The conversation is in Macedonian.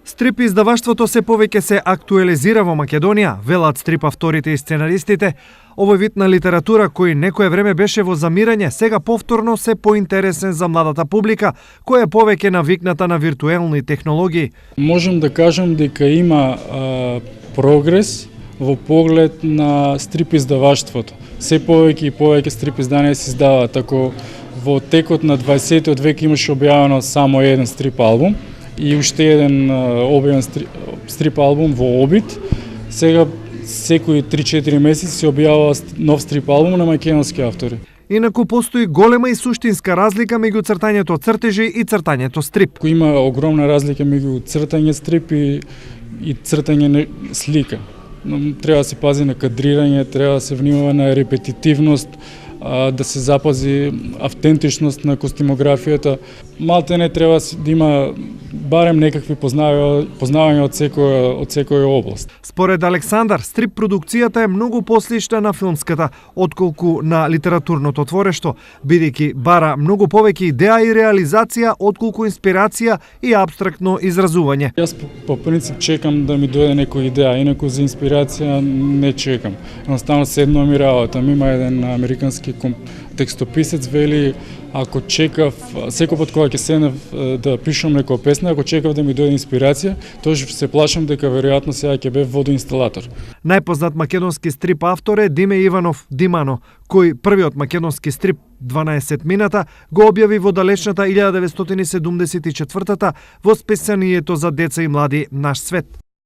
Стрип издаваштвото се повеќе се актуализира во Македонија, велат стрип авторите и сценаристите. Овој вид на литература кој некое време беше во замирање, сега повторно се поинтересен за младата публика, која е повеќе навикната на виртуелни технологии. Можам да кажам дека има прогрес во поглед на стрип издаваштвото. Се повеќе и повеќе стрип изданија се издаваат. Ако во текот на 20-тиот век имаше објавено само еден стрип албум и уште еден објавен стрип албум во обид, сега секои 3-4 месеци се објавува нов стрип албум на македонски автори. Инаку постои голема и суштинска разлика меѓу цртањето цртежи и цртањето стрип. Има огромна разлика меѓу цртање стрип и цртање слика. Треба да се пази на кадрирање, треба да се внимава на репетитивност, да се запази автентичност на костимографијата. Малте не треба да има барем некакви познавања од секоја област. Според Александар, стрип продукцијата е многу послишна на филмската, отколку на литературното творешто, бидејќи бара многу повеќе идеја и реализација отколку инспирација и апстрактно изразување. Јас по принцип чекам да ми дојде некоја идеја, инаку за инспирација не чекам. Едноставно седнува ми работа. Има еден американски текстописец вели, ако чекав секој пат кога ќе седнев да пишам некоја песна, ако чекав да ми дојде инспирација, тоа се плашам дека веројатно сега ќе бев водоинсталатор. Најпознат македонски стрип автор е Диме Иванов Димано, кој првиот македонски стрип 12 мината го објави во далечната 1974 во списанието за деца и млади Наш свет.